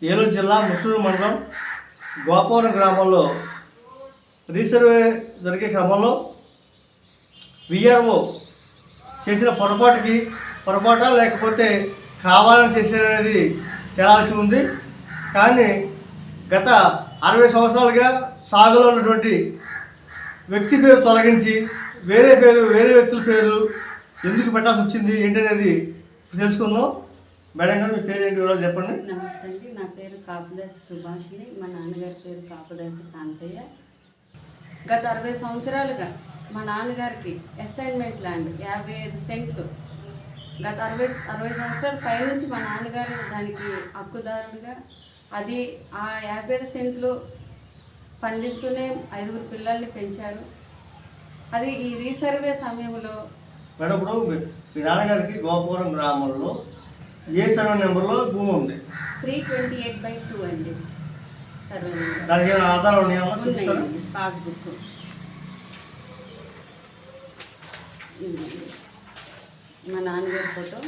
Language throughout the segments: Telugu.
ఏలూరు జిల్లా ముస్లిం మండలం గోపవరం గ్రామంలో రీసర్వే జరిగే క్రమంలో విఆర్ఓ చేసిన పొరపాట లేకపోతే కావాలని చేసేది తేలాల్సి ఉంది. కానీ గత 60 సంవత్సరాలుగా సాగులో ఉన్నటువంటి వ్యక్తి పేరు తొలగించి వేరే వ్యక్తుల పేర్లు ఎందుకు పెట్టాల్సి వచ్చింది ఏంటనేది తెలుసుకుందాం. మేడం గారు మీ పేరు ఏంటి వివరాలు చెప్పండి. నమస్తే అండి, నా పేరు కాపుదాసి సుభాషిణి, మా నాన్నగారి పేరు కాపుదాసి కాంతయ్య. గత 60 సంవత్సరాలుగా మా నాన్నగారికి అసైన్మెంట్ ల్యాండ్ 55 సెంట్లు గత 60 సంవత్సరాల పైనుంచి మా నాన్నగారు దానికి హక్కుదారుడుగా అది ఆ 55 సెంట్లు పండిస్తూనే 5 పిల్లల్ని పెంచారు. అది ఈ రీసర్వే సమయంలో మేడం ఇప్పుడు మీ నాన్నగారికి గోపవరం గ్రామంలో ఏ సర్వే నెంబర్లో భూమి ఉంది? 328/2 అండి సర్వే నెంబర్. దానికి ఏమైనా ఆధారాలు ఉన్నాయా? పాస్బుక్ మా నాన్నగారి ఫోటో.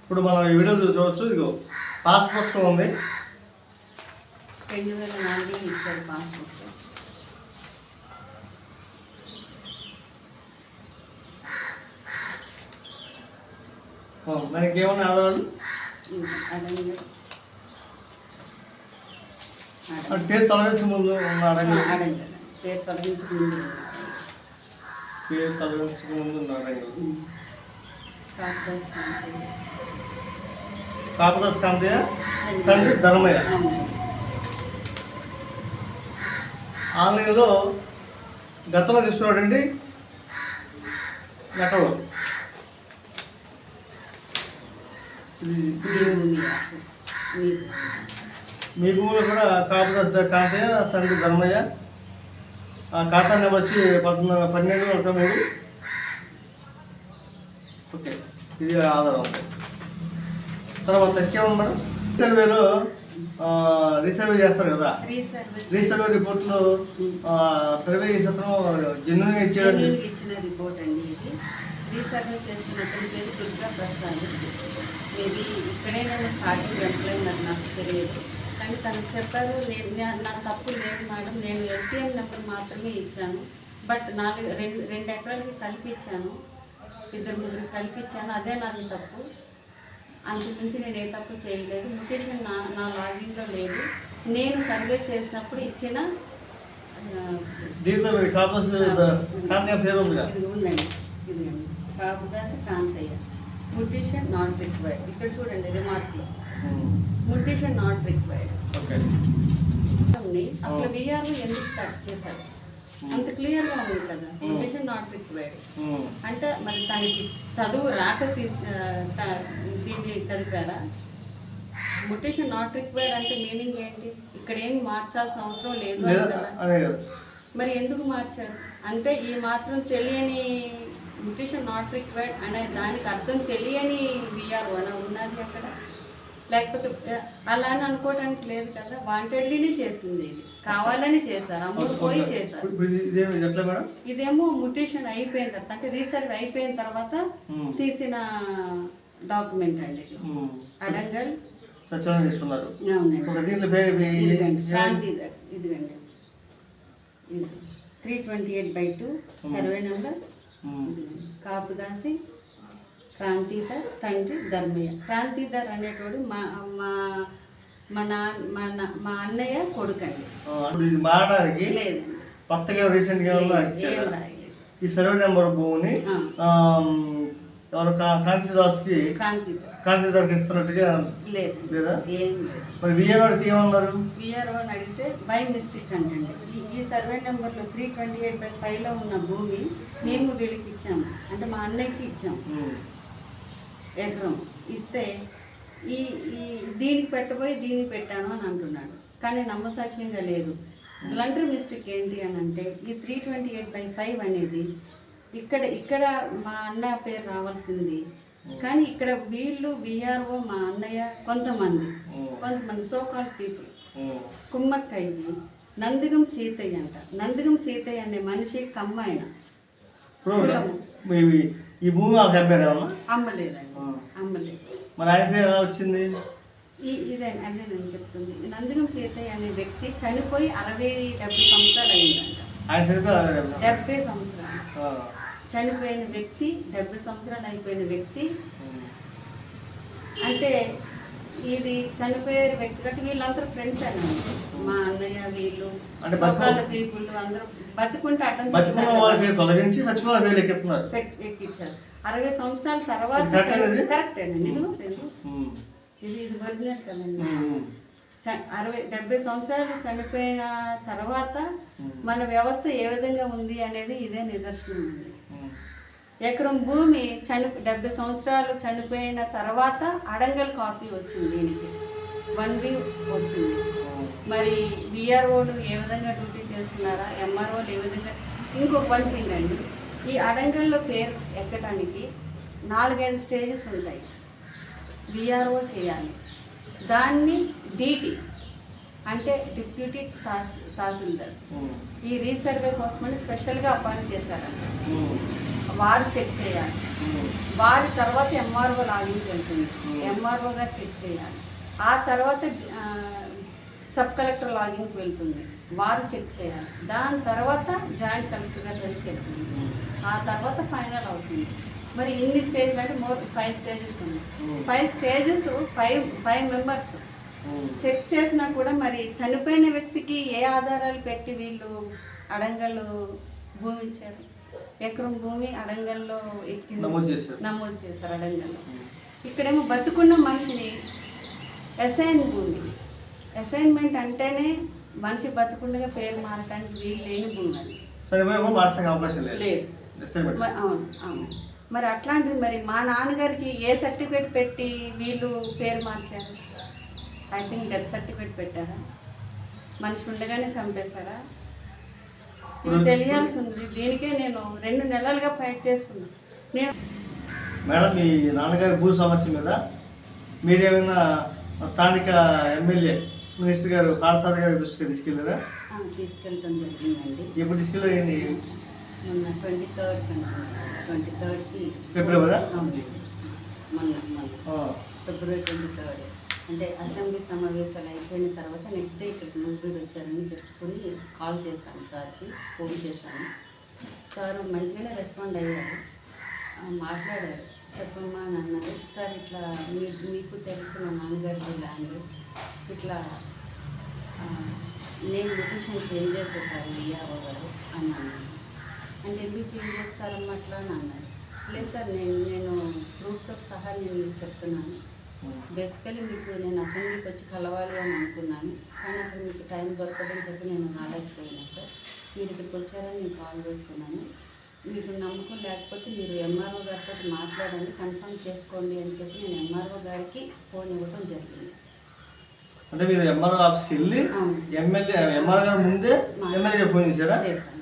ఇప్పుడు మనం ఈ వీడియో చూడవచ్చు. ఇదిగో పాస్ పుస్తకం ఉంది. 2004లో ఇచ్చారు పాస్బుక్. మనకి ఏమన్నా ఆధారాలు? పేరు తొలగించక ముందు ఉన్న అడంగల్ పేరు తొలగించక ముందు ఉన్న అడంగల్ కాపుదాస్ కాంతయ్య తండ్రి ధర్మయ్య. ఆన్లైన్లో గతంలో తీసుకున్నాడండి. గతంలో మీ భూమిలో కూడా కాపుదాస్ కాంతయ్య తండ్రి ధర్మయ్య. ఖాతా నెంబర్ వచ్చి 1213. ఓకే, ఇది ఆధారం. తర్వాత ఇంకేమన్నా మేడం? రీసర్వేలో రీసర్వే చేస్తారు కదా, రీసర్వే రిపోర్ట్లో సర్వే చేసేతను జెన్యున్గా ఇచ్చిన రిపోర్ట్ అండి. ఇది రీసర్వే చేసిన అతని పేరు దుర్గా ప్రసాద్. మేబీ ఇక్కడే నేను స్టార్టింగ్ ఎంప్లాయ్, నాకు తెలియదు. కానీ తనకు చెప్పారు నా తప్పు లేదు మేడం, నేను ఎల్టీఎం నెంబర్ మాత్రమే ఇచ్చాను. బట్ 2 ఎకరాలకి కలిపి ఇచ్చాను, 2-3 కలిపి ఇచ్చాను, అదే నాకు తప్పు. అంతకుమించి నేను ఏ తప్పు చేయలేదు. లొకేషన్ నా లాగిన్లో లేదు. నేను సర్వే చేసినప్పుడు ఇచ్చిన దీంట్లో పేరు ఉందండి. ఇదిగండి Kapudasi Kantayya. Mutation not required. ఇక్కడ చూడండి రిమార్క్లో మ్యూటేషన్ నాట్ రిక్వైర్డ్. అసలు విఆర్ఓ ఎందుకు కట్ చేశారు? అంత క్లియర్గా ఉంది కదా, మ్యూటేషన్ నాట్ రిక్వైర్డ్ అంటే మరి దానికి చదువు రాక దీన్ని చదివారా? మ్యూటేషన్ నాట్ రిక్వైర్డ్ అంటే మీనింగ్ ఏంటి? ఇక్కడ ఏమి మార్చాల్సిన అవసరం లేదు కదా, మరి ఎందుకు మార్చారు? అంటే ఈ మాత్రం తెలియని మ్యూటేషన్ నాట్ రిక్వైర్డ్ అనే దానికి అర్థం తెలియని విఆర్ఓ అని ఉన్నది అక్కడ. లేకపోతే అలా అని అనుకోవడానికి లేదు కదా, వాంటెడ్లీనే చేసింది. ఇది కావాలని చేశారు, అమ్ముడు పోయి చేశారు. ఇదేమో మ్యూటేషన్ అయిపోయిన తర్వాత, అంటే రీసర్వే అయిపోయిన తర్వాత తీసిన డాక్యుమెంట్ అండి. అడంగల్ ఇదిగండి 328/2 సర్వే నెంబర్. కాపుదాసి క్రాంతిధర్ తండ్రి ధర్మయ్య. క్రాంతిధర్ అనేటోడు మా అన్నయ్య కొడుకండి. లేదు కొత్తగా రీసెంట్గా ఈ సర్వే నెంబర్ భూమిని ఎవరు క్రాంతిదాస్కి ఇస్తున్నట్టుగా లేదా? మరి విఆర్ఓకి ఏమన్నారు? విఆర్ఓని అడిగితే బై మిస్టేక్ అంటే ఈ సర్వే నెంబర్లో 328/5లో ఉన్న భూమి మేము వీళ్ళకి ఇచ్చాము, అంటే మా అన్నయ్యకి ఇచ్చాము ఎకరం. ఇస్తే ఈ దీనికి పెట్టబోయి దీనికి పెట్టాను అని అంటున్నాడు. కానీ నమ్మసక్యంగా లేదు. బ్లండర్ మిస్టేక్ ఏంటి అని అంటే ఈ 328/5 అనేది ఇక్కడ మా అన్న పేరు రావాల్సింది, కానీ ఇక్కడ వీళ్ళు విఆర్ఓ మా అన్నయ్య కొంతమంది సోకాల్ పీపుల్ కుమ్మక్కయ్యి నందిగం సీతయ్య అంట. నందిగం సీతయ్య అనే మనిషి కమ్మాయన. ఈ భూమి వాళ్ళకి అమ్మారు ఏమన్నా? అమ్మలేదండి, అమ్మలేదు. మరి ఆయన పేరు ఎలా వచ్చింది? అదే నేను చెప్తుంది. నందిగం సీతయ్య అనే వ్యక్తి చనిపోయి 60-70 సంవత్సరాలు అయిందంట. ఆయన చనిపోయి 70 సంవత్సరాలు చనిపోయిన వ్యక్తి, 70 సంవత్సరాలు అయిపోయిన వ్యక్తి. అంటే ఇది చనిపోయే వ్యక్తి కాబట్టి వీళ్ళందరూ ఫ్రెండ్స్ అన్నమాట. మా అన్నయ్య వీళ్ళు పీపుల్ అందరూ బతుకుంటే అడ్డం ఎక్కించారు. 60 సంవత్సరాల తర్వాత కరెక్ట్ అండి, ఇది ఒరిజినల్ కదండి. 70 సంవత్సరాలు చనిపోయిన తర్వాత మన వ్యవస్థ ఏ విధంగా ఉంది అనేది ఇదే నిదర్శనం ఉంది. ఎకరం భూమి 70 సంవత్సరాలు చనిపోయిన తర్వాత అడంగల్ కాపీ వచ్చింది, దీనికి 1B వచ్చింది. మరి విఆర్ఓలు ఏ విధంగా డ్యూటీ చేస్తున్నారా, ఎంఆర్ఓలు ఏ విధంగా. ఇంకొక 1 థింగ్ అండి, ఈ అడంగల్లో పేరు ఎక్కడానికి 4-5 స్టేజెస్ ఉంటాయి. విఆర్ఓ చేయాలి, దాన్ని డిటి అంటే డిప్యూటీ తహసీల్దార్ ఈ రీసర్వే కోసమని స్పెషల్గా అపాయింట్ చేశారంట. వారు చెక్ చేయాలి, వారి తర్వాత ఎంఆర్ఓ లాగిన్కి వెళ్తుంది, ఎంఆర్ఓ గారు చెక్ చేయాలి. ఆ తర్వాత సబ్ కలెక్టర్ లాగిన్కి వెళ్తుంది, వారు చెక్ చేయాలి. దాని తర్వాత జాయింట్ కలెక్టర్ గారు వెళ్తుంది, ఆ తర్వాత ఫైనల్ అవుతుంది. మరి ఇన్ని స్టేజ్లు అంటే 5 స్టేజెస్ ఉన్నాయి. 5 స్టేజెస్ 5 మెంబర్స్ చెక్ చేసినా కూడా మరి చనిపోయిన వ్యక్తికి ఏ ఆధారాలు పెట్టి వీళ్ళు అడంగల్లో భూమి ఇచ్చారు? ఎకరం భూమి అడంగల్లో నమోదు చేశారు అడంగల్లో. ఇక్కడేమో బతుకున్న మనిషిని అసైన్ భూమి, అసైన్మెంట్ అంటేనే మనిషి బతుకుండగా పేరు మారటానికి వీలు లేని భూమి అది లేదు. అవును అవును. మరి అట్లాంటిది మరి మా నాన్నగారికి ఏ సర్టిఫికేట్ పెట్టి వీళ్ళు పేరు మార్చారు? ఐ థింక్ డెత్ సర్టిఫికేట్ పెట్టారా? మనిషి ఉండగానే చంపేశారా? ఇది తెలియాల్సి ఉంది. దీనికే నేను 2 నెలలుగా ఫైట్ చేస్తున్నా. నేను మేడం, మీ నాన్నగారి భూ సమస్య మీద మీరేమైనా స్థానిక ఎమ్మెల్యే మినిస్టర్ గారు పాలసారి గారి దృష్టికి తీసుకెళ్ళారా? తీసుకెళ్తాం జరిగిందండి. ఎప్పుడు తీసుకెళ్ళండి? మొన్న 23rd ఫిబ్రవరి ఫిబ్రవరి 23rd అంటే అసెంబ్లీ సమావేశాలు అయిపోయిన తర్వాత నెక్స్ట్ డే ఇక్కడికి నూగుడు వచ్చారని తెలుసుకుని కాల్ చేశాను సార్కి, ఫోన్ చేశాను. సార్ మంచిగానే రెస్పాండ్ అయ్యారు, మాట్లాడారు. చెప్పమ్మా అని అన్నారు. సార్ ఇట్లా మీకు తెలుసు మా నాన్నగారి ల్యాండ్ ఇట్లా నేను లొకేషన్ చేంజ్ చేసేసారు విఆర్ఓ గారు అని అన్నాను. అంటే ఎందుకు చేంజ్ చేస్తారమ్మా అట్లా అని అన్నారు. లేదు సార్, నేను ప్రూఫ్తో సహా నేను చెప్తున్నాను. బేసికలీ మీకు నేను అసెంబ్లీకి వచ్చి కలవాలి అని అనుకున్నాను, కానీ అక్కడ మీకు టైం దొరకదని చెప్పి నేను రాలేకపోయినా సార్. మీరు ఇక్కడికి వచ్చారని నేను కాల్ చేస్తున్నాను. మీకు నమ్మకం లేకపోతే మీరు ఎంఆర్ఓ గారితో మాట్లాడండి, కన్ఫర్మ్ చేసుకోండి అని చెప్పి నేను ఎంఆర్ఓ గారికి ఫోన్ ఇవ్వడం జరిగింది. అంటే మీరు ఎంఆర్ఓ ఆఫీస్కి వెళ్ళి ఎంఆర్ఓ గారు ముందే ఎమ్మెల్యే ఫోన్ చేశారా? చేశాను.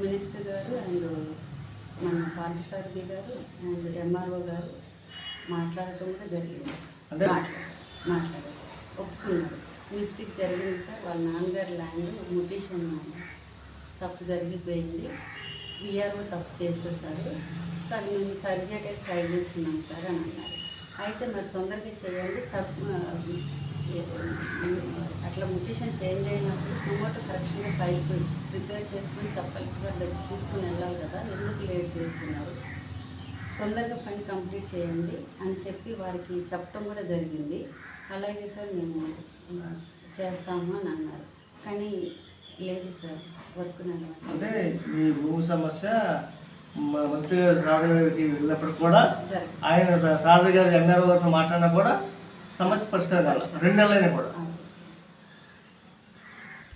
మినిస్టర్ గారు అండ్ మన పార్థసారథి గారు అండ్ ఎంఆర్ఓ గారు మాట్లాడటం కూడా జరిగింది. మాట్లాడారు, ఒప్పుకున్నారు. మిస్టేక్ జరిగింది సార్, వాళ్ళ నాన్నగారి ల్యాండ్ మ్యూటేషన్ తప్పు జరిగిపోయింది, విఆర్ఓ తప్పు చేసేసారు సార్, మేము సరి చేయడానికి ట్రై చేస్తున్నాం సార్ అని అన్నారు. అయితే మరి తొందరగా చేయండి, అట్లా మ్యూటేషన్ చేంజ్ అయినప్పుడు సుమోటో కరెక్షన్గా ఫైల్ ప్రిపేర్ చేసుకుని సబ్ కలెక్టర్ గారి దగ్గర తీసుకుని వెళ్ళాలి కదా, ఎందుకు లేట్ చేస్తున్నారు, తొందరగా పని కంప్లీట్ చేయండి అని చెప్పి వారికి చెప్పడం కూడా జరిగింది. అలాగే సార్ మేము చేస్తాము అని అన్నారు. కానీ లేదు సార్, వర్క్ అంటే మీ భూమి సమస్య మంత్రి గారికి వెళ్ళినప్పుడు కూడా ఆయన సారథి గారి ఎంఆర్ఓ గారితో మాట్లాడినా కూడా సమస్య పరిష్కారం కాదు, 2 నెలలైనా కూడా.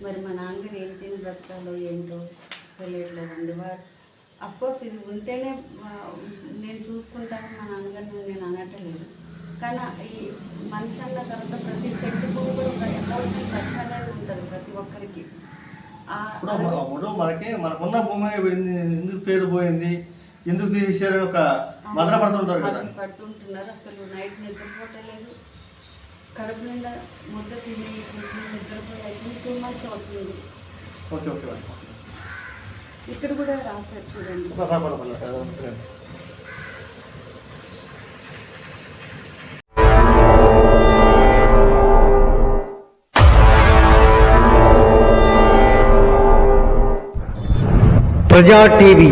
మరి మా నాన్నగారు ఏం తిని బ్రతకాలో ఏంటో తెలియట్లేదండి. అఫ్కోర్స్ ఇది ఉంటేనే నేను చూసుకుంటాను మా నాన్నగారిని నేను అనట్లేదు, కానీ ఈ మనిషి అన్న తర్వాత ప్రతి సెంటుకు కూడా ఒక ఎమోషనల్ టచ్ అనేది ఉంటుంది ప్రతి ఒక్కరికి. ఇప్పుడు మనకున్న భూమి ఎందుకు పేరు పోయింది, ఎందుకు తీసేసారని ఒక మదన పడుతుంటారు కదా, పడుతుంటున్నారు. అసలు నైట్ నిద్రపోవట్లేదు, కడుపు నిండా ముద్ద తిని నిద్రపోయి 2 months అవుతుంది. Okay okay. ఇక్కడ కూడా రాశారు చూడండి. ప్రజా టీవీ,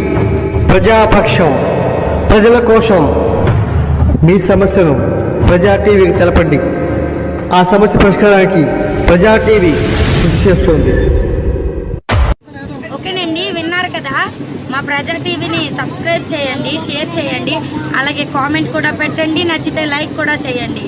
ప్రజాపక్షం, ప్రజల కోసం. మీ సమస్యను ప్రజా టీవీకి తెలపండి. ఆ సమస్య పరిష్కారానికి ప్రజా టీవీ కృషి చేస్తుంది. ఓకేనండి, విన్నారు కదా. మా ప్రజా టీవీని సబ్స్క్రైబ్ చేయండి, షేర్ చేయండి, అలాగే కామెంట్ కూడా పెట్టండి, నచ్చితే లైక్ కూడా చేయండి.